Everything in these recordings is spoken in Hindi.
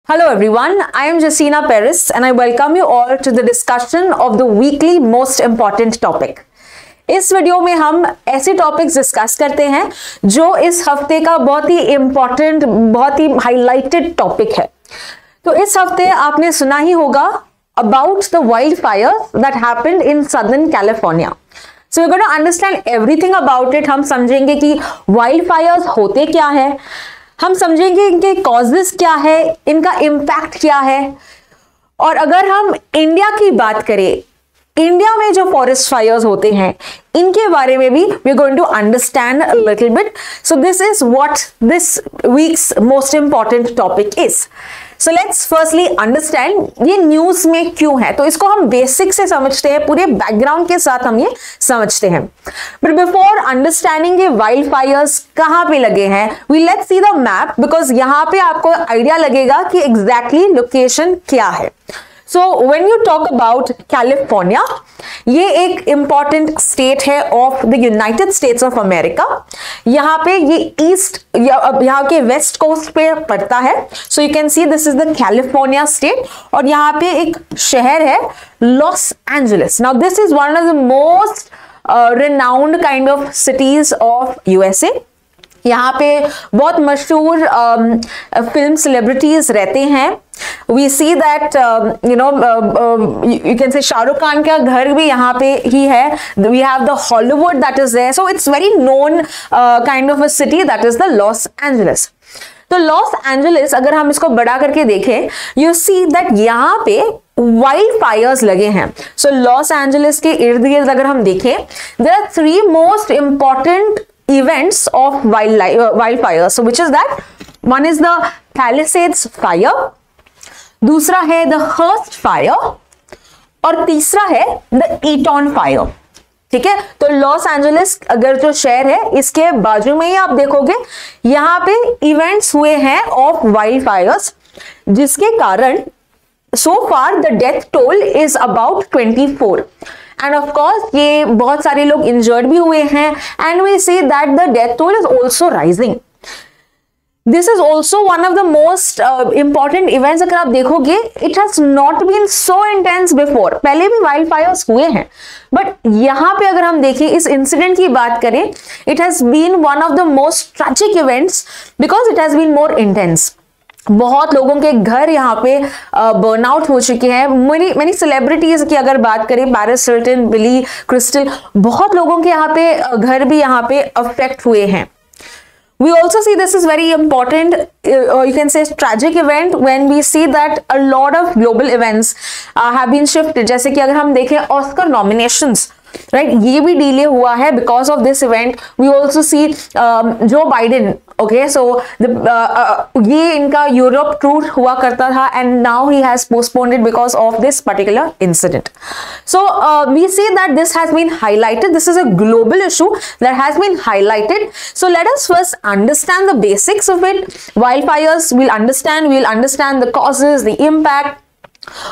Hello everyone, I am Jessina Paris and I welcome you all to the discussion of the weekly most important topic. इस वीडियो में हम ऐसे टॉपिक्स डिस्कस करते हैं जो इस हफ्ते का बहुत ही इंपॉर्टेंट, बहुत ही हाईलाइटेड टॉपिक है। तो इस हफ्ते आपने सुना ही होगा about the wild Fyers that happened in southern California. So we going to understand everything about it. हम समझेंगे कि वाइल्ड फायर्स होते क्या है, हम समझेंगे इनके कॉजेस क्या है, इनका इम्पैक्ट क्या है। और अगर हम इंडिया की बात करें, इंडिया में जो फॉरेस्ट फायर्स होते हैं इनके बारे में भी we are going to understand a little bit. So this is what this week's most important topic is. So let's firstly understand ये न्यूज में क्यों है। तो इसको हम बेसिक से समझते हैं, पूरे बैकग्राउंड के साथ हम ये समझते हैं। बट बिफोर अंडरस्टैंडिंग ये वाइल्ड फायर्स कहां पे लगे हैं, we let's see the map, because यहां पे आपको आइडिया लगेगा कि एग्जैक्टली लोकेशन क्या है। So when you talk about California, ये एक important state है of the United States of America। यहाँ पे ये ईस्ट, यहाँ के वेस्ट कोस्ट पे पड़ता है। So you can see this is the California state और यहाँ पे एक शहर है Los Angeles. Now this is one of the most renowned kind of cities of USA। यहाँ पे बहुत मशहूर फिल्म सेलिब्रिटीज रहते हैं। We see that you can say Shahrukh Khan का घर भी यहाँ पे ही है। We have the Hollywood that is there, so it's very known kind of a city that is the Los Angeles. तो लॉस एंजलिस अगर हम इसको बड़ा करके देखें, यू सी दैट यहाँ पे वाइल्ड फायर्स लगे हैं। सो लॉस एंजलिस के इर्द गिर्द अगर हम देखें, there are three most important events of wildfire, so which is that one is the Palisades fire, दूसरा है the Hearst fire और तीसरा है the Eaton fire। ठीक है, तो लॉस एंजलिस अगर जो शहर है इसके बाजू में ही आप देखोगे यहाँ पे इवेंट्स हुए हैं ऑफ वाइल्ड फायर्स, जिसके कारण so far the death toll is about 24 and of course ये बहुत सारे लोग इंजर्ड भी हुए हैं and we see that the death toll is also rising. This is also one of the most important events। अगर आप देखोगे it has not been so intense before। पहले भी वाइल्ड फायर्स हुए हैं बट यहाँ पे अगर हम देखें, इस इंसिडेंट की बात करें, it has been one of the most tragic events because it has been more intense। बहुत लोगों के घर यहाँ पे बर्नआउट हो चुके हैं। मेनी सेलिब्रिटीज की अगर बात करें, पेरिस हिल्टन, बिली क्रिस्टल, बहुत लोगों के यहाँ पे घर भी यहाँ पे अफेक्ट हुए हैं। We also see this is very important, you can say tragic event when we see that a lot of global events have been shifted। जैसे कि अगर हम देखें ऑस्कर नॉमिनेशंस, राइट, ये भी डिले हुआ है because of this event. We also see Joe Biden, okay, सो ये इनका यूरोप टूर हुआ करता था and now he has postponed it because of this particular incident. So we see that this has been highlighted, this is a global issue that has been highlighted. So let us first understand the basics of it. Wildfires we'll understand the causes, the impact।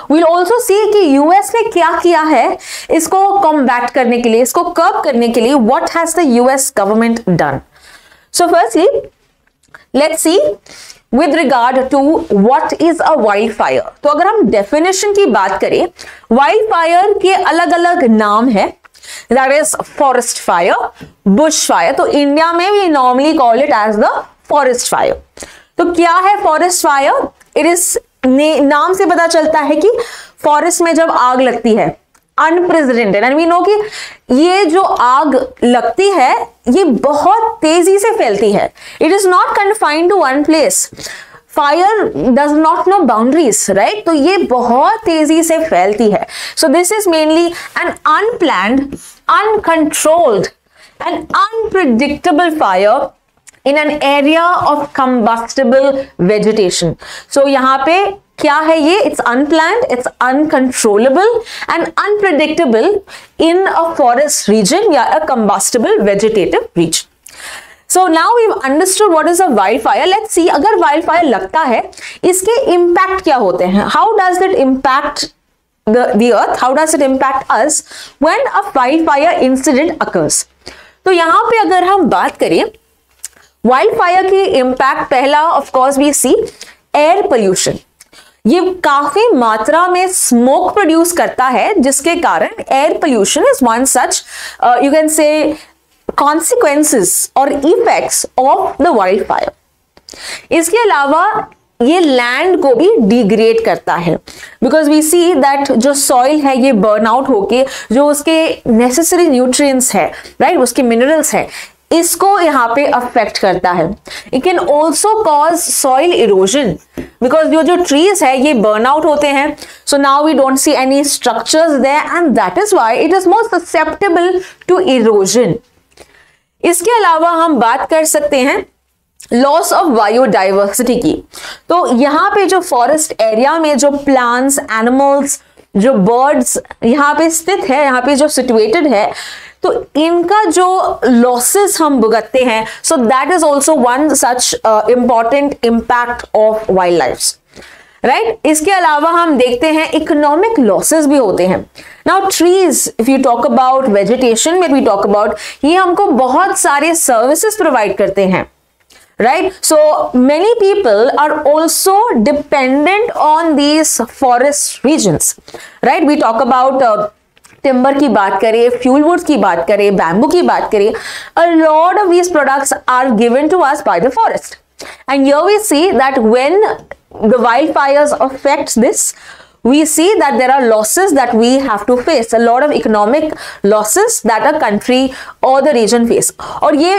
We'll also see कि यूएस ने क्या किया है इसको कॉम्बैट करने के लिए, इसको कर्ब करने के लिए। What has the US government done? So firstly, let's see with regard to what is a wildfire। तो अगर हम डेफिनेशन की बात करें, वाइल्डफायर के अलग अलग नाम है। That is forest fire, bush fire। तो इंडिया में we normally call it as the forest fire। तो क्या है फॉरेस्ट फायर? इट इज, नाम से पता चलता है कि फॉरेस्ट में जब आग लगती है अनप्रेसिडेंटेड, एंड वी नो कि ये जो आग लगती है ये बहुत तेजी से फैलती है। It is not confined to one place. Fire does not know boundaries, right, तो ये बहुत तेजी से फैलती है। So this is mainly an unplanned, uncontrolled and unpredictable fire in an area of combustible vegetation। So यहाँ पे क्या है ये? It's unplanned, it's uncontrollable and unpredictable in a forest region या a combustible vegetative region। So now we've understood what is a wildfire। Let's see अगर wildfire लगता है इसके impact क्या होते हैं? How does it impact the earth? How does it impact us when a wildfire incident occurs? तो यहाँ पे अगर हम बात करें वाइल्ड फायर की इंपैक्ट, पहला of course we see air pollution. ये काफी मात्रा में स्मोक प्रोड्यूस करता है, जिसके कारण air pollution is one such you can say consequences और effects of the wildfire. इसके अलावा ये लैंड को भी डिग्रेड करता है, बिकॉज वी सी दैट जो सॉइल है ये बर्न आउट होके जो उसके नेसेसरी न्यूट्रिएंट्स है, राइट, उसके मिनरल्स है, इसको यहाँ पे अफेक्ट करता है। It can also cause soil erosion, because जो ट्रीज है ये बर्न आउट होते हैं, so now we don't see any structures there and that is why it is more susceptible to erosion. इसके अलावा हम बात कर सकते हैं लॉस ऑफ बायोडाइवर्सिटी की। तो यहाँ पे जो फॉरेस्ट एरिया में जो प्लांट्स, एनिमल्स, जो बर्ड्स यहाँ पे स्थित है, यहाँ पे जो सिचुएटेड है, तो इनका जो लॉसेस हम भुगतते हैं, so that is also one such important impact of wild life, right. इसके अलावा हम देखते हैं इकोनॉमिक लॉसेस भी होते हैं। Now trees, if you talk about vegetation में, वी टॉक अबाउट, ये हमको बहुत सारे सर्विसेज प्रोवाइड करते हैं, right? So many people are also dependent on these forest regions, right? We talk about timber की बात करें, fuel woods की बात करें, bamboo की बात करें, a lot of these products are given to us by the forest. And here we see that when the wildfires affect this, we see that there are losses that we have to face, a lot of economic losses that a country or the region face. और ये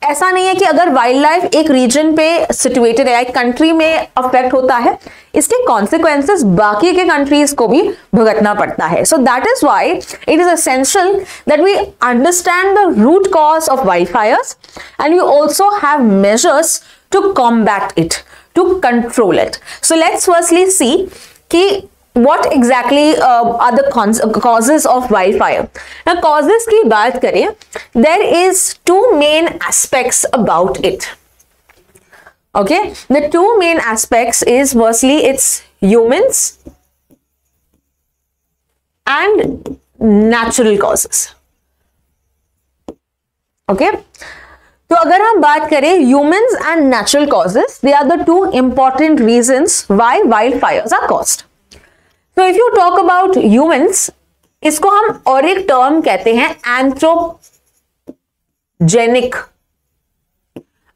ऐसा नहीं है कि अगर वाइल्ड लाइफ एक रीजन पे सिचुएटेड है, एक कंट्री में अफेक्ट होता है, इसके कॉन्सिक्वेंसेस बाकी के कंट्रीज को भी भुगतना पड़ता है। So that is why it is essential that we understand the root cause of wild Fyers and we also have measures to combat it, to control it. So let's firstly see कि what exactly are the causes of wildfire. Now causes की बात करें, there is two main aspects about it. Okay, the two main aspects is firstly it's humans and natural causes. Okay, तो अगर हम बात करें humans and natural causes, they are the two important reasons why wildfires are caused. So if you talk about humans, इसको हम और एक टर्म कहते हैं anthropogenic.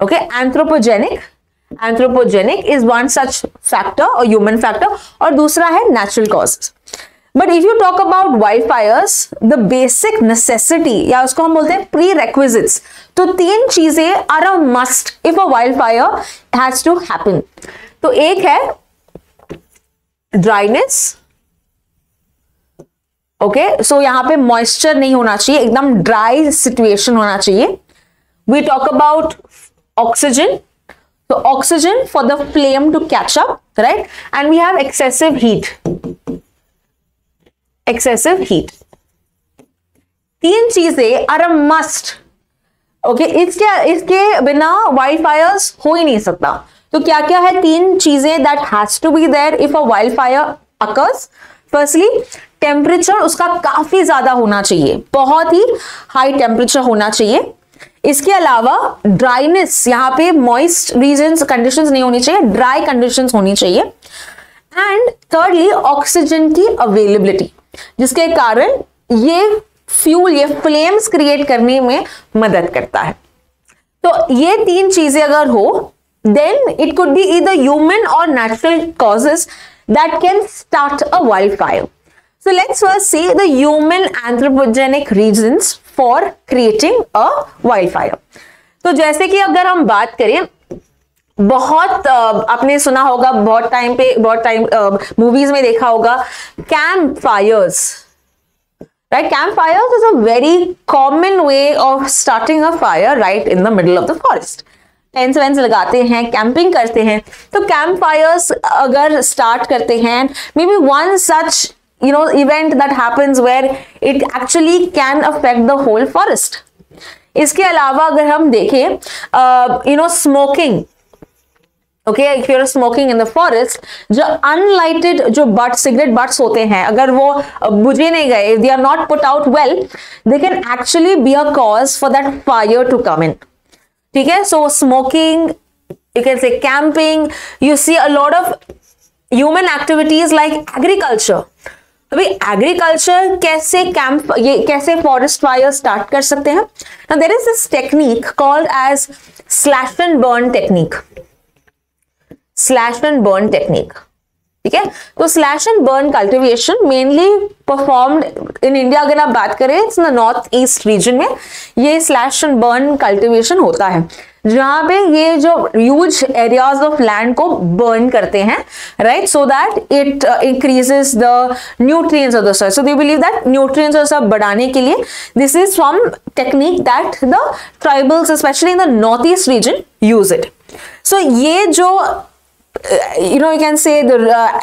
Okay, anthropogenic is one such factor और ह्यूमन फैक्टर, और दूसरा है natural causes. But if you talk about wild Fyers, the basic necessity या उसको हम बोलते हैं प्री रेक्विजिट्स, तो तीन चीजें are a must if a wild fire has to happen. तो एक है ड्राइनेस, ओके, सो यहां पे मॉइस्चर नहीं होना चाहिए, एकदम ड्राई सिचुएशन होना चाहिए। वी टॉक अबाउट ऑक्सीजन, तो oxygen for the flame to catch up, right, and we have excessive heat. तीन चीजें आर अ मस्ट, ओके, इसके बिना वाइल्ड फायर्स हो ही नहीं सकता। तो क्या क्या है तीन चीजें that has to be there if a wild fire occurs? Firstly temperature उसका काफी ज्यादा होना चाहिए, बहुत ही हाई टेम्परेचर होना चाहिए। इसके अलावा ड्राइनेस, यहाँ पे मॉइस्ट रीजन्स कंडीशंस नहीं होनी चाहिए, ड्राई कंडीशंस होनी चाहिए। एंड थर्डली ऑक्सीजन की अवेलेबिलिटी, जिसके कारण ये फ्यूल, ये फ्लेम्स क्रिएट करने में मदद करता है। तो ये तीन चीजें अगर हो, then it could be either human or natural causes that can start a wildfire. So let's first see the human anthropogenic reasons for creating a wildfire. तो जैसे कि अगर हम बात करें, बहुत आपने सुना होगा, बहुत टाइम मूवीज में देखा होगा campfires, right? Campfires is a very common way of starting a fire right in the middle of the forest. Tents vents लगाते हैं, कैंपिंग करते हैं। तो कैंप फायर्स अगर स्टार्ट करते हैं, maybe one such event that happens where it actually can affect the whole forest. इसके अलावा अगर हम देखें smoking, okay, if you are smoking in the forest, जो अनलाइटेड जो सिगरेट बट्स होते हैं, अगर वो बुझे नहीं गए, they are not put out well, they can actually be a cause for that fire to come in. ठीक है, so smoking, you can say camping, you see a lot of human activities like agriculture. अभी एग्रीकल्चर कैसे फॉरेस्ट फायर स्टार्ट कर सकते हैं? Now there is this technique called as slash and burn technique. Slash and burn technique, ठीक है। तो slash and burn cultivation mainly performed in India, अगर आप बात करें it's in the north east reason में ये स्लैश एंड बर्न कल्टिवेशन होता है, जहां पे ये जो ह्यूज एरियाज ऑफ लैंड को बर्न करते हैं, right, so that it increases the nutrients of the soil. So they believe that nutrients और सब बढ़ाने के लिए this is from technique that the tribals specially in the north east region use it. सो ये जो you can say the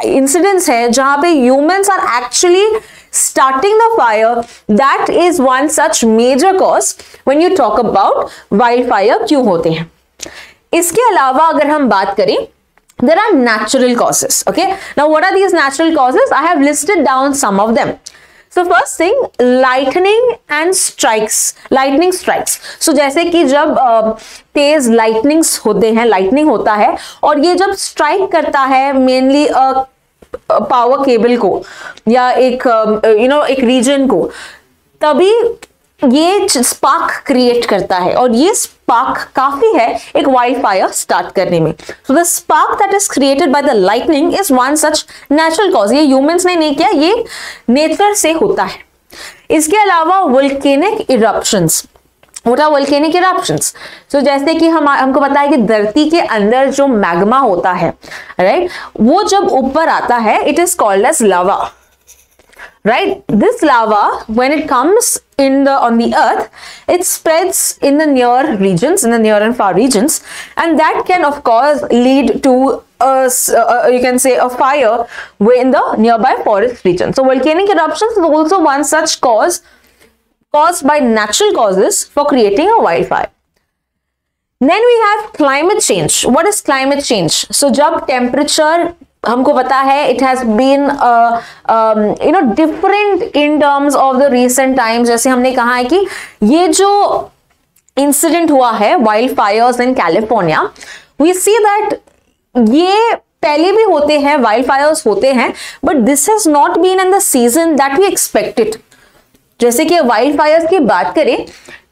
incidents है जहां पे humans are actually starting the fire, that is one such major cause when you talk about wildfire क्यों होते हैं। इसके अलावा अगर हम बात करें, there are natural causes, okay? Now what are these natural causes? I have listed down some of them. So first thing, lightning and strikes, lightning strikes. So जैसे कि जब तेज lightnings होते हैं, lightning होता है और ये जब strike करता है mainly पावर केबल को या एक एक रीजन को, तभी ये स्पार्क क्रिएट करता है और ये स्पार्क काफी है एक वाइल्ड फायर स्टार्ट करने में। So the spark that is created by the lightning is one such natural cause. ये ह्यूमंस ने नहीं किया, ये नेचर से होता है। इसके अलावा volcanic eruptions. What are volcanic eruptions? So जैसे कि हमको पता है कि धरती के अंदर जो मैग्मा होता है, राइट, वो जब ऊपर आता है it is called as lava, right? This lava, when it comes on the earth, it spreads in the near regions, in the near and far regions, and that can of course lead to you can say a fire in the nearby forest region. So volcanic eruptions is also one such cause caused by natural causes for creating a wildfire. Then we have climate change. What is climate change? So जब temperature हमको पता है it has been different in terms of the recent times. जैसे हमने कहा है कि ये जो इंसिडेंट हुआ है wild fires in California, we see that ये पहले भी होते हैं, वाइल्ड फायर्स होते हैं, but this has not been in the season that we expected. जैसे कि वाइल्ड फायर्स की बात करें,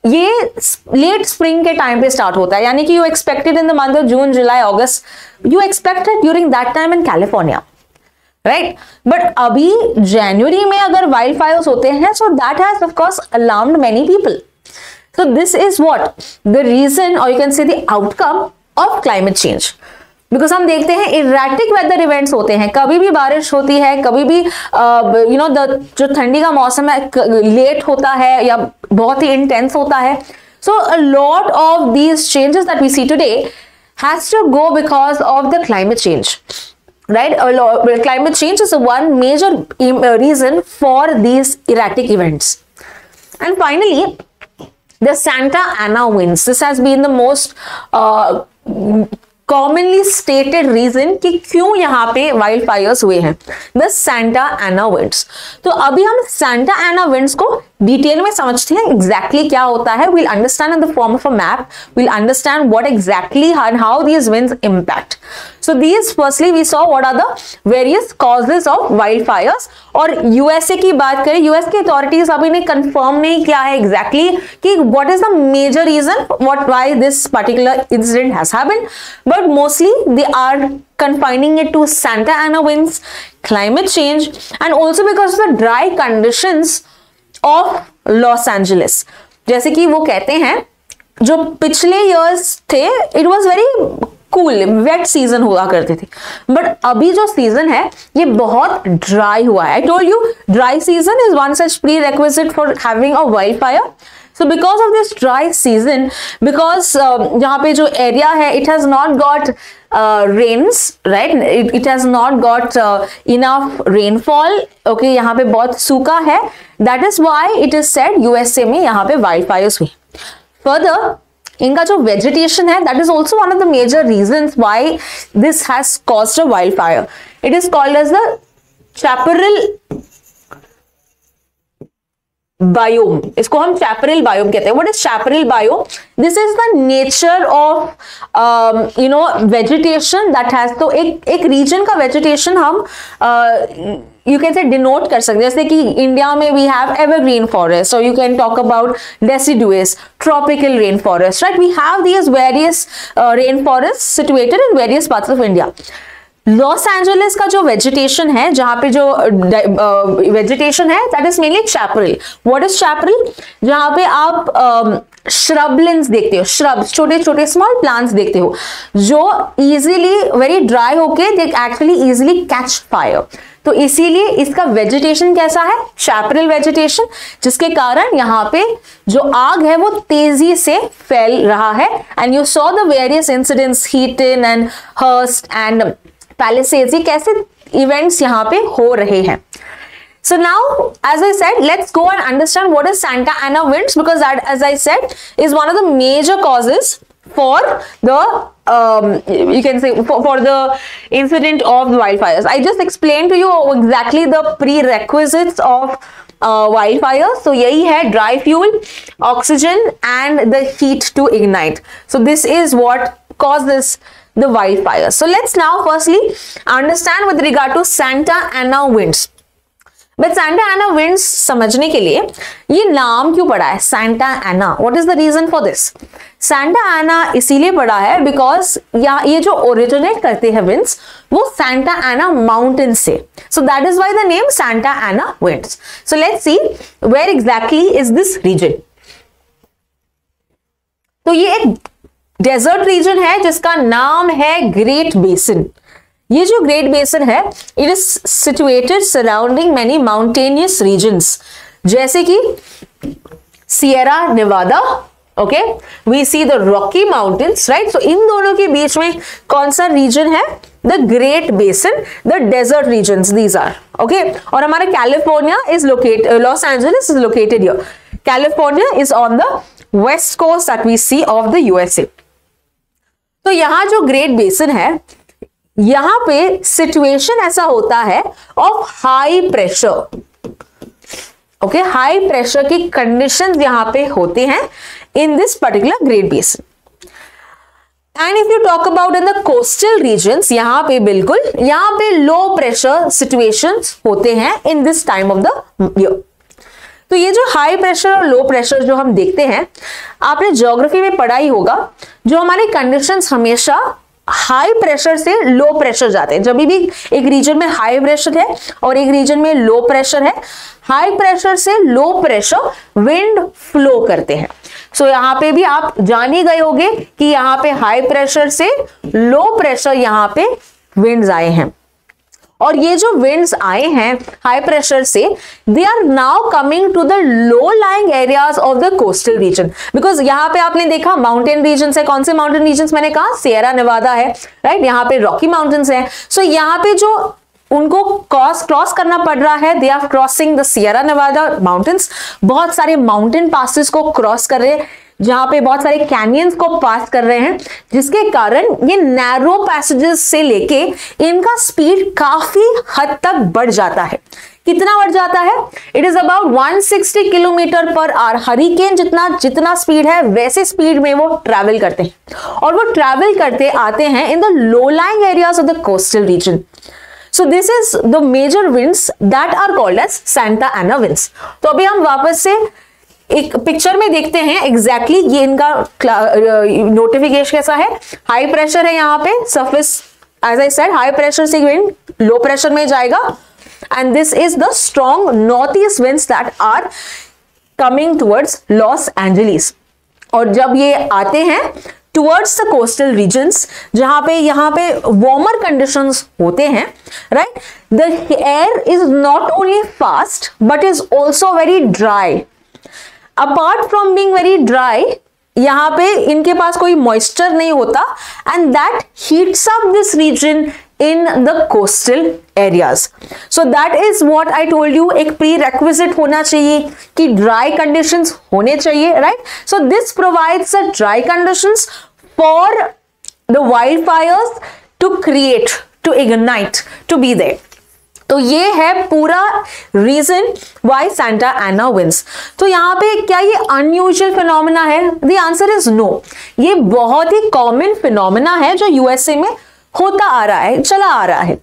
ये लेट स्प्रिंग के टाइम पे स्टार्ट होता है, यानी कि you expected in the month of June, July, August, you expected during that time in California, right. But अभी जनवरी में अगर वाइल्ड फायर्स होते हैं, so that has of course alarmed many people. So this is what the reason और यू कैन से the outcome of climate change. Because हम देखते हैं इरेटिक वेदर इवेंट्स होते हैं, कभी भी बारिश होती है, कभी भी जो ठंडी का मौसम है लेट होता है या बहुत ही इंटेंस होता है। So a lot of these changes that we see today has to go because of the climate change, right? Climate change is one major reason for these erratic events. And finally, the Santa Ana winds. This has been the most commonly stated reason कि क्यों यहाँ पे वाइल्ड फायर्स हुए हैं, द सैंटा एना विंड्स। तो अभी हम सैंटा एना विंड्स को डिटेल में समझते हैं एग्जैक्टली क्या होता है। we'll understand in the form of a map, we'll understand what exactly and how these winds impact. So these firstly we saw what are the various causes of wildfires। और यूएसए की बात करें, यूएस की अथॉरिटीज अभी ने कंफर्म नहीं किया है एग्जैक्टली कि what is the major reason why this particular incident has happened, but mostly they are confining it to Santa Ana winds, climate change, and also because of the dry conditions of Los Angeles। जैसे कि वो कहते हैं जो पिछले years थे it was very cool wet season हुआ करते थे, बट अभी जो सीजन है ये बहुत ड्राई हुआ है। I told you dry season is one such prerequisite for having a wild fire. So because of this dry season, because यहाँ पे जो एरिया है it has not got rains, right, it has not got enough rainfall, okay, यहाँ पे बहुत सूखा है, that is why it is said USA में यहाँ पे वाइल्ड फायर्स हुई। फर्दर इनका जो वेजिटेशन है that is also one of the major reasons why this has caused a wild fire. It is called as the chaparral biome, इसको हम चैपरल बायोम कहते हैं. What is chaparral biome? This is the nature of vegetation that has. तो एक रीजन का वेजिटेशन हम यू कैन से डिनोट कर सकते हैं. जैसे कि इंडिया में वी हैव एवरग्रीन फॉरेस्ट, और you can talk about deciduous, tropical rain forest, right? We have this various rain forest situated in various parts of India. Los Angeles का जो वेजिटेशन है, जहां पे जो वेजिटेशन है, that is mainly chaparral. What is chaparral? जहां पे आप श्रबलेंस देखते हो, श्रब्स, छोटे छोटे स्मॉल प्लांट्स देखते हो, जो इजीली वेरी ड्राई होके they actually easily catch fire. तो इसीलिए इसका वेजिटेशन कैसा है? चैपरल वेजिटेशन, जिसके कारण यहाँ पे जो आग है वो तेजी से फैल रहा है. And you saw the various incidents, Eaton and Hurst and Palisades, ये कैसे इवेंट्स यहाँ पे हो रहे हैं. So now, as I said, let's go and understand what is Santa Ana winds, because that, as I said, is one of the major causes for the you can say for the incident of wildfires. I just explained to you exactly the prerequisites of wildfire. So यही है dry fuel, oxygen and the heat to ignite. So this is what causes the wildfire. So let's now firstly understand with regard to Santa Ana winds. But Santa Ana winds समझने के लिए ये नाम क्यों पड़ा है Santa Ana? What is the reason for this? Santa Ana इसीलिए पड़ा है बिकॉज ये जो ओरिजिनेट करते हैं विंड्स वो सैंटा एना माउंटेन से. So that is why the name Santa Ana winds. So let's see where exactly is this region. तो ये एक डेजर्ट रीजन है जिसका नाम है ग्रेट बेसिन. ये जो ग्रेट बेसिन है, it is situated surrounding many mountainous regions, जैसे कि Sierra Nevada, okay, we see the Rocky Mountains, right? So इन दोनों के बीच में कौन सा रीजन है? The Great Basin, the desert regions, these are, okay. और हमारा California is located, Los Angeles is located here. California is on the west coast that we see of the USA. तो यहां जो ग्रेट बेसिन है, यहां पे सिचुएशन ऐसा होता है of high pressure, okay, high pressure की कंडीशंस यहां पे होते हैं in this particular great basin. And if you talk about in the coastal regions, यहां पे बिल्कुल यहां पे लो प्रेशर सिचुएशंस होते हैं in this time of the year. तो ये जो हाई प्रेशर और लो प्रेशर जो हम देखते हैं, आपने ज्योग्राफी में पढ़ा ही होगा, जो हमारे कंडीशंस हमेशा हाई प्रेशर से लो प्रेशर जाते हैं. जब भी एक रीजन में हाई प्रेशर है और एक रीजन में लो प्रेशर है, हाई प्रेशर से लो प्रेशर विंड फ्लो करते हैं. सो यहाँ पे भी आप जान ही गए होंगे कि यहाँ पे हाई प्रेशर से लो प्रेशर यहाँ पे विंड्स आए हैं. और ये जो विंड्स आए हैं हाई प्रेशर से, they are now coming to the low lying areas of the coastal region. Because यहाँ पे आपने देखा माउंटेन रीजन है. कौन से माउंटेन रीजन? मैंने कहा सियरा नेवादा है, राइट? यहाँ पे रॉकी माउंटेन्स है. सो यहाँ पे जो उनको क्रॉस करना पड़ रहा है, they are crossing the Sierra Nevada mountains. बहुत सारे माउंटेन पासेस को क्रॉस कर रहे हैं, जहां पे बहुत सारे कैनियंस को पास कर रहे हैं, जिसके कारण ये नैरो पैसेजेस से लेके इनका स्पीड काफी हद तक बढ़ जाता है. कितना बढ़ जाता है? It is about 160 kilometre per hour. Hurricane जितना स्पीड है वैसे स्पीड में वो ट्रैवल करते हैं, और वो ट्रैवल करते आते हैं in the low lying areas of the coastal reason. So this is the major winds that are called as Santa Ana winds. तो अभी हम वापस से एक पिक्चर में देखते हैं एग्जैक्टली ये इनका नोटिफिकेशन कैसा है. हाई प्रेशर है यहाँ पे surface, as I said high pressure से विंड लो प्रेशर में जाएगा, and this is the strong north east winds that are coming towards Los Angeles. और जब ये आते हैं towards the coastal regions, जहां पे यहाँ पे warmer conditions होते हैं, right? The air is not only fast but is also very dry. Apart from being very dry, यहाँ पे इनके पास कोई moisture नहीं होता, and that heats up this region in the coastal areas. So that is what I told you, एक prerequisite होना चाहिए कि dry conditions होने चाहिए, right? So this provides the dry conditions for the wildfires to create, to ignite, to be there. तो ये है पूरा region why Santa Ana winds. तो यहाँ पे क्या ये अनयूजुअल फिनोमेना है? The answer is no. ये बहुत ही कॉमन फिनोमेना है जो यूएसए में होता आ रहा है, चला आ रहा है।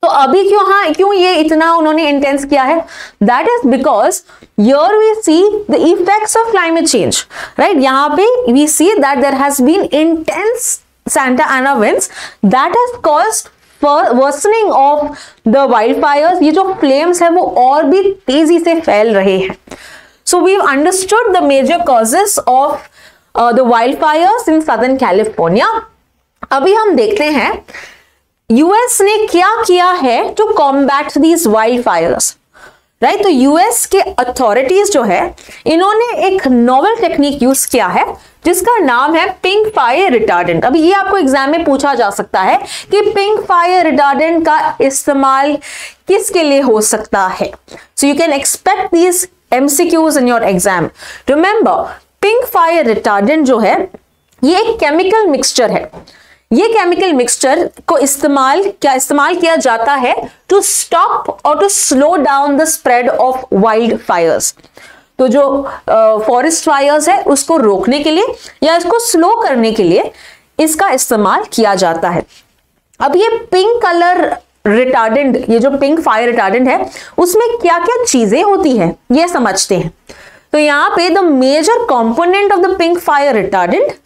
तो अभी क्यों ये इतना उन्होंने इंटेंस किया है? That is because here we see the effects of climate change, right. यहाँ पे we see that there has been intense Santa Ana winds that has caused worsening of the wild fires. ये जो फ्लेम्स है वो और भी तेजी से फैल रहे हैं। So we understood the major causes of the wild fires in southern California. अभी हम देखते हैं यूएस ने क्या किया है to combat these wild fires, right. तो यूएस के अथॉरिटीज जो है इन्होंने एक नोवेल टेक्निक यूज किया है जिसका नाम है पिंक फायर रिटार्डेंट। अभी ये आपको एग्जाम में पूछा जा सकता है कि पिंक फायर रिटार्डेंट का इस्तेमाल किसके लिए हो सकता है। So you can expect these MCQs in your exam. Remember, pink fire retardant जो है ये एक केमिकल मिक्सचर है। ये केमिकल मिक्सचर को इस्तेमाल किया जाता है टू स्टॉप और to slow down the spread of wild fires. तो जो फॉरेस्ट फायर्स है उसको रोकने के लिए या इसको स्लो करने के लिए इसका इस्तेमाल किया जाता है। अब ये पिंक कलर रिटार्डेंट, ये जो पिंक फायर रिटार्डेंट है उसमें क्या क्या चीजें होती हैं ये समझते हैं। तो यहाँ पे the major component of the pink fire retardant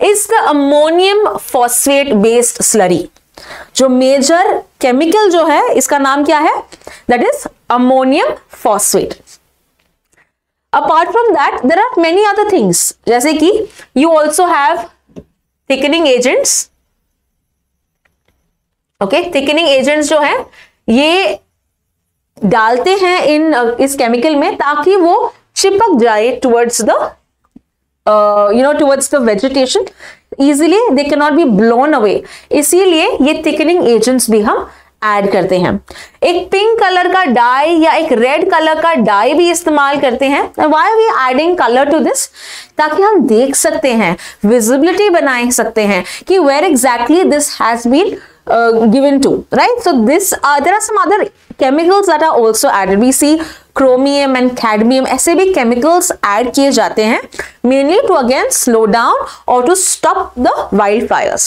is the ammonium phosphate based slurry. जो मेजर केमिकल जो है इसका नाम क्या है? That is ammonium phosphate. Apart from that there are many other things, जैसे कि you also have thickening agents. Okay, thickening agents जो है ये डालते हैं इस केमिकल में ताकि वो चिपक जाए towards the towards the vegetation easily, they cannot be blown away। इसीलिए ये थिकनिंग एजेंट्स भी हम ऐड करते हैं। एक पिंक कलर का डाई या एक रेड कलर का डाई भी इस्तेमाल करते हैं। Why are we adding color to this? ताकि हम देख सकते हैं, विजिबिलिटी बना सकते हैं कि where exactly this has been given to, right? So there are some other chemicals that are also added. We see chromium and cadmium, ऐसे भी chemicals add किए जाते हैं mainly to again slow down or to stop the wildfires.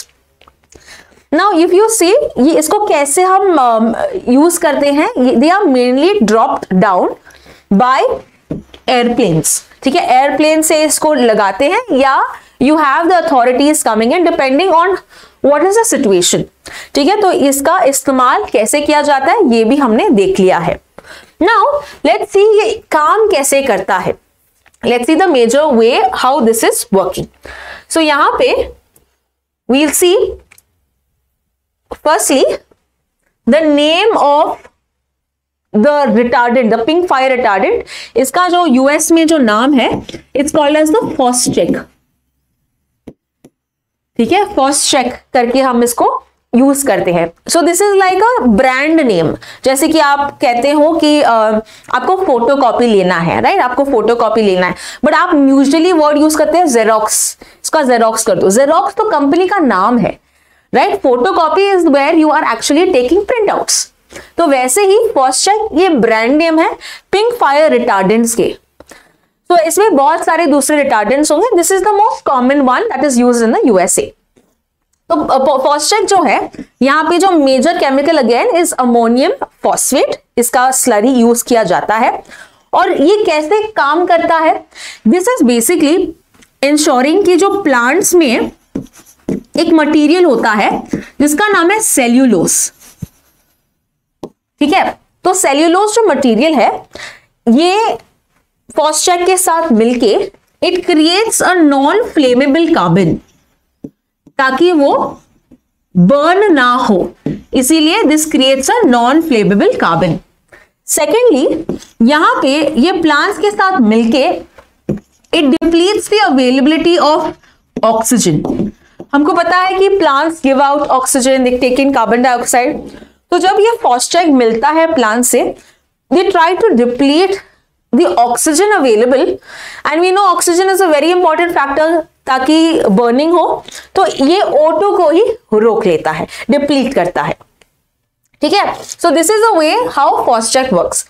Now if you see ये इसको कैसे हम use करते हैं, they are mainly dropped down by airplanes। ठीक है, एयरप्लेन से इसको लगाते हैं या you have the authorities coming in depending on what is the situation। ठीक है, तो इसका इस्तेमाल कैसे किया जाता है ये भी हमने देख लिया है। Now let's see ये काम कैसे करता है। Let's see the major way how this is working। So यहाँ पे we'll see firstly the name of the retardant, the pink fire retardant। इसका जो यूएस में जो नाम है it's called as the Phosgene। ठीक है, Phosgene करके हम इसको यूज करते हैं। सो this is like a brand name. जैसे कि आप कहते हो कि आपको फोटोकॉपी लेना है, राइट, आपको फोटोकॉपी लेना है, बट आप यूजुअली वर्ड यूज करते हैं जेरोक्स। इसका जेरोक्स कर दो। जेरोक्स तो कंपनी का नाम है, right. Photocopy is where you are actually taking print outs. तो वैसे ही Phosgene ये ब्रांड नेम है पिंक फायर रिटार्डेंट्स के। तो इसमें बहुत सारे दूसरे रिटार्डेंट्स होंगे। This is the most common one that is used in the USA. तो Phosgene जो है यहाँ पे जो major chemical again is ammonium phosphate. इसका स्लरी यूज किया जाता है। और ये कैसे काम करता है? दिस इज बेसिकली इंश्योरिंग कि जो प्लांट्स में एक मटेरियल होता है जिसका नाम है सेल्यूलोज। ठीक है, तो सेल्यूलोज जो मटेरियल है ये Phosgene के साथ मिलके it creates a non flammable carbon ताकि वो बर्न ना हो, इसीलिए this creates a non flammable carbon. Secondly यहां पे ये प्लांट्स के साथ मिलके it depletes the availability of oxygen. हमको पता है कि plants give out oxygen, they take in carbon dioxide. तो जब ये Phosgene मिलता है प्लांट से, they try to deplete the oxygen available and we know oxygen is a very important factor ताकि burning हो। तो ये O2 को ही रोक लेता है, डिप्लीट करता है। ठीक है, so this is the way how PhosChek works.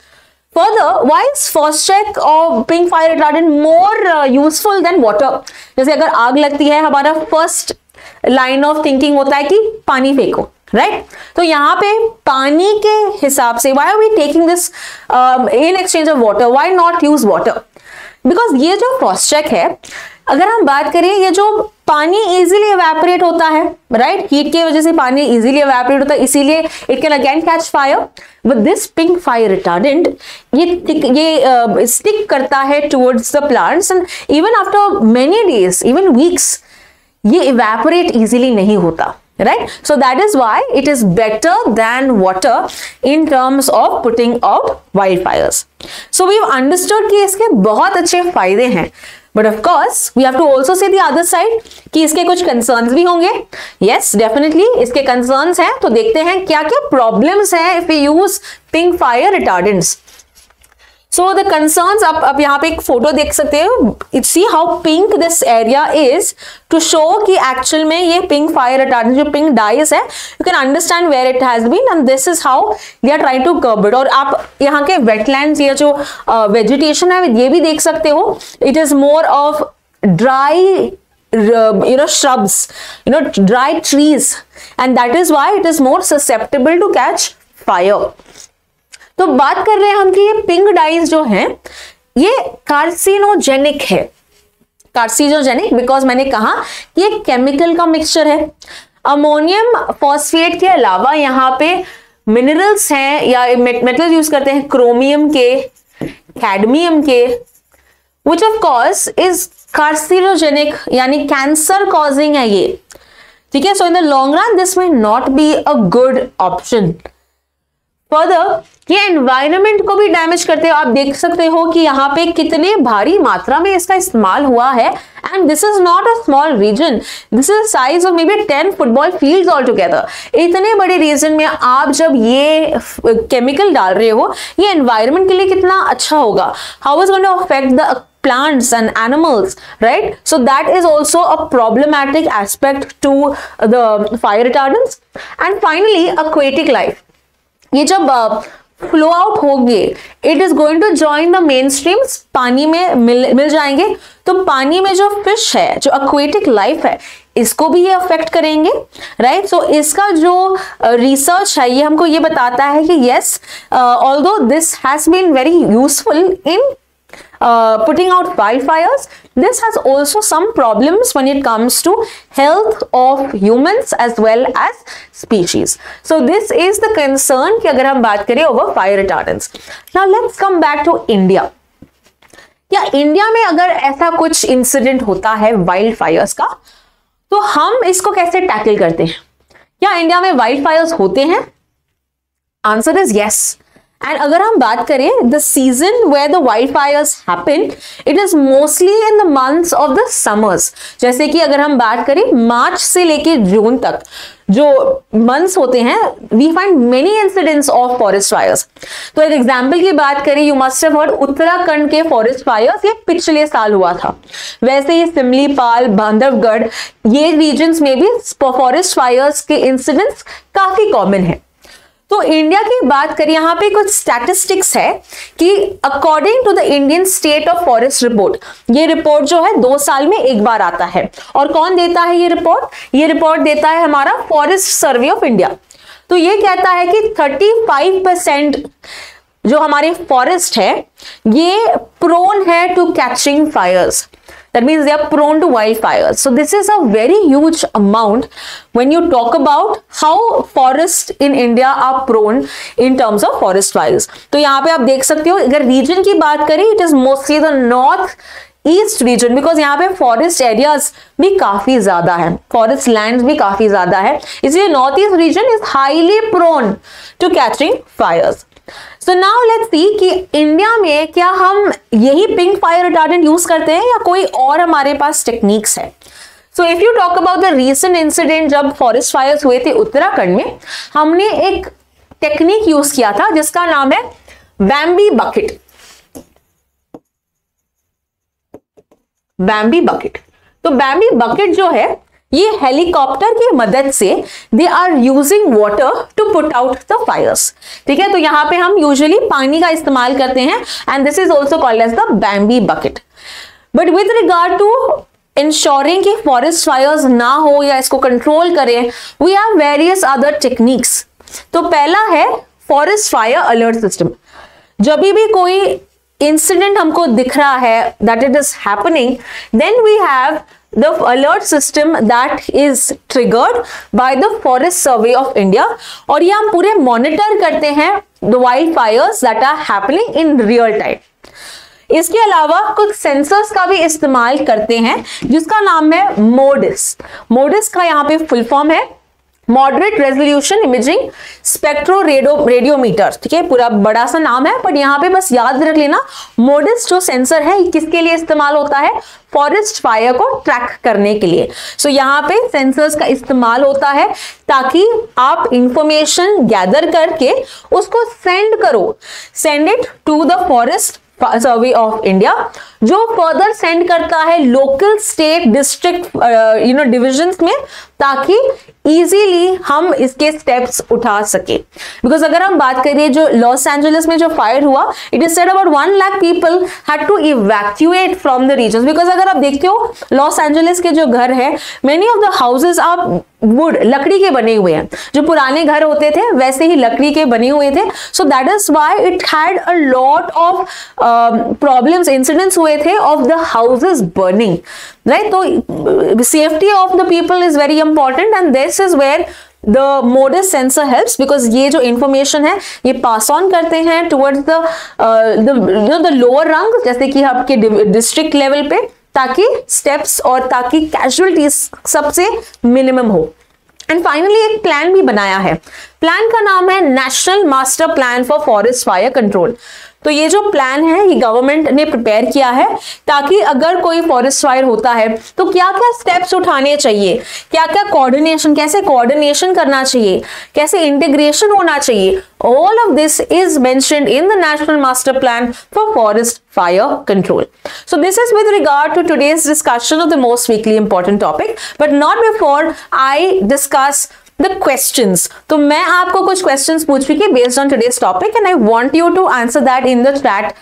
Further, why is Foscheck or pink fire retardant more useful than water? जैसे अगर आग लगती है, हमारा फर्स्ट लाइन ऑफ थिंकिंग होता है कि पानी फेंको, राइट? तो यहाँ पे पानी के हिसाब से why are we taking this in exchange of water? Why not use water? Because ये जो Foscheck है, अगर हम बात करें, ये जो पानी इजीली एवेपोरेट होता है, राइट? हीट की वजह से पानी इजीली एवेपोरेट होता है, इसीलिए it can again catch fire. With this pink fire retardant ये स्टिक करता है towards the plants and even after many days, even weeks, ये इवेपोरेट इजीली नहीं होता, right? So that is why it is better than water in terms of putting out wildfires. So we've understood कि इसके बहुत अच्छे फायदे हैं, but of course we have to also say the other side कि इसके कुछ concerns भी होंगे. Yes, definitely इसके concerns हैं, तो देखते हैं क्या क्या problems हैं if we use pink fire retardants. So the concerns, आप यहाँ पे एक फोटो देख सकते हो, see how pink this area is to show कि actual में ये pink fire retardant जो pink dyes है, you can understand where it has been and this is how they are trying to curb it. और आप यहाँ के wetlands, ये जो vegetation है, ये भी देख सकते हो, it is more of dry shrubs, dry trees, and that is why it is more susceptible to catch fire. तो बात कर रहे हैं हम कि ये पिंक डाइज जो हैं, ये कार्सिनोजेनिक है. कार्सिनोजेनिक बिकॉज मैंने कहा कि ये केमिकल का मिक्सचर है. अमोनियम फॉस्फेट के अलावा यहाँ पे मिनरल्स हैं या मेटल यूज करते हैं, क्रोमियम के, कैडमियम के, which of course is carcinogenic, यानी कैंसर कॉजिंग है ये. ठीक है, so in the long run this may not be a good option. Further, ये एनवायरनमेंट को भी डैमेज करते हो. आप देख सकते हो कि यहाँ पे कितने भारी मात्रा में इसका इस्तेमाल हुआ है, and this is not a small region, this is size of maybe 10 football fields all together. इतने बड़े रीजन में आप जब ये केमिकल डाल रहे हो, ये एनवायरनमेंट के लिए कितना अच्छा होगा. How is going to affect the plants and animals, right? So that is also a problematic aspect to the fire retardants. And finally, aquatic life. ये जब फ्लो आउट होंगे, it is going to join the main streams, पानी में मिल जाएंगे. तो पानी में जो फिश है, जो एक्वेटिक लाइफ है, इसको भी ये अफेक्ट करेंगे, राइट? सो इसका जो रिसर्च है, ये हमको ये बताता है कि yes, although this has been very useful in putting out wildfires, this has also some problems when it comes to health of humans as well as species. So this is the concern कि अगर हम बात करें over fire retardants. Now let's come back to India. क्या इंडिया में अगर ऐसा कुछ इंसिडेंट होता है वाइल्ड फायर्स का, तो हम इसको कैसे टैकल करते हैं? क्या इंडिया में वाइल्ड फायर्स होते हैं? Answer is yes. एंड अगर हम बात करें the season where the wild fires happen, it is mostly in the months of the summers. जैसे कि अगर हम बात करें मार्च से लेके जून तक जो मंथ्स होते हैं, we find many incidents of forest fires. तो एक एग्जांपल की बात करें, you must have heard Uttarakhand के फॉरेस्ट फायर्स, ये पिछले साल हुआ था. वैसे ही सिमलीपाल, बांधवगढ़, ये रीजन्स में भी फॉरेस्ट फायर्स के इंसिडेंट्स काफी कॉमन है. तो इंडिया की बात करें, यहाँ पे कुछ स्टैटिस्टिक्स है कि according to the Indian state of forest report, ये रिपोर्ट जो है 2 साल में एक बार आता है. और कौन देता है ये रिपोर्ट? ये रिपोर्ट देता है हमारा फॉरेस्ट सर्वे ऑफ इंडिया. तो ये कहता है कि 35% जो हमारे फॉरेस्ट है, ये प्रोन है to catching fires. That means they are prone to wildfires. So this is a very huge amount when you talk about how forests in India are prone in terms of forest fires. तो यहाँ पे आप देख सकते हो, अगर रीजन की बात करें, it is mostly the north east region, because यहाँ पे फॉरेस्ट एरियाज भी काफी ज्यादा है, फॉरेस्ट लैंड भी काफी ज्यादा है, इसलिए north east region is highly prone to catching fires. So now let's see कि इंडिया में क्या हम यही पिंक फायर रिटार्डेंट यूज करते हैं या कोई और हमारे पास टेक्निक्स है. So if you talk about the recent incident जब फॉरेस्ट फायर्स हुए थे उत्तराखंड में, हमने एक टेक्निक यूज किया था जिसका नाम है बैम्बी बकेट. बैम्बी बकेट, तो बैम्बी बकेट जो है ये हेलीकॉप्टर की मदद से they are using water to put out the fires. ठीक है, तो यहां पे हम यूजुअली पानी का इस्तेमाल करते हैं and this is also called as the Bambi bucket. But with regard to ensuring कि फॉरेस्ट फायर्स ना हो या इसको कंट्रोल करें, we have various other techniques. तो पहला है फॉरेस्ट फायर अलर्ट सिस्टम। जब भी कोई इंसिडेंट हमको दिख रहा है that it is happening, then we have the alert system that is triggered by the forest survey of India, और ये हम पूरे मॉनिटर करते हैं the wild Fyers that are happening in real time. इसके अलावा कुछ सेंसर्स का भी इस्तेमाल करते हैं जिसका नाम है मोडिस। मोडिस का यहाँ पे फुल फॉर्म है moderate resolution imaging spectro radiometer. ठीक है, पूरा बड़ा सा नाम है, बट यहाँ पे बस याद रख लेना मोडिस जो सेंसर है किसके लिए इस्तेमाल होता है, फॉरेस्ट फायर को ट्रैक करने के लिए। सो यहाँ पे सेंसर्स का इस्तेमाल होता है ताकि आप इंफॉर्मेशन गैदर करके उसको सेंड करो, send it to the forest survey of India, जो फर्दर सेंड करता है लोकल, स्टेट, डिस्ट्रिक्ट डिविजन्स में, ताकि इजीली हम इसके स्टेप्स उठा सके। बिकॉज अगर हम बात करें जो लॉस एंजलिस में जो फायर हुआ, it is said about 1 lakh people had to evacuate from the region. Because अगर आप देखते हो लॉस एंजलिस के जो घर है, many of the houses are wood, लकड़ी के बने हुए हैं। जो पुराने घर होते थे वैसे ही लकड़ी के बने हुए थे। So that is why it had a lot of problems, incidents हुए थे of the houses burning, right. तो safety of the people is very important and this is where the MODIS sensor helps, because ये जो इंफॉर्मेशन है ये पास ऑन करते हैं टुवर्ड्स द लोअर रंग, जैसे कि आपके डिस्ट्रिक्ट लेवल पे, ताकि स्टेप्स और ताकि कैजुअलिटीज सबसे मिनिमम हो। एंड फाइनली एक प्लान भी बनाया है। प्लान का नाम है national master plan for forest fire control. तो ये जो प्लान है ये गवर्नमेंट ने प्रिपेयर किया है ताकि अगर कोई फॉरेस्ट फायर होता है तो क्या क्या स्टेप्स उठाने चाहिए, क्या क्या कोऑर्डिनेशन, कैसे कोऑर्डिनेशन करना चाहिए, कैसे इंटीग्रेशन होना चाहिए, all of this is mentioned in the National Master Plan for Forest Fire Control. So this is with regard to today's discussion of the most weekly important topic, but not before I discuss the questions. तो मैं आपको कुछ questions पूछ रही हूँ based on today's topic and I want you to answer that in the chat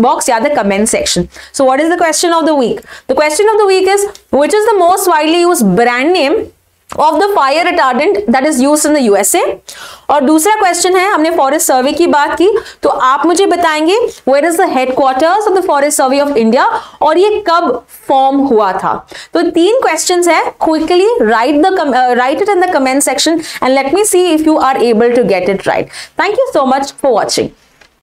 box या the comment section. So what is the question of the week? The question of the week is, which is the most widely used brand name of the fire retardant that is used in the USA? और दूसरा क्वेश्चन है, हमने फॉरेस्ट सर्वे की बात की, तो आप मुझे बताएंगे where is the headquarters of the Forest Survey of India और ये कब फॉर्म हुआ था। तो 3 क्वेश्चंस है, quickly write it in the comment section and let me see if you are able to get it right. Thank you so much for watching.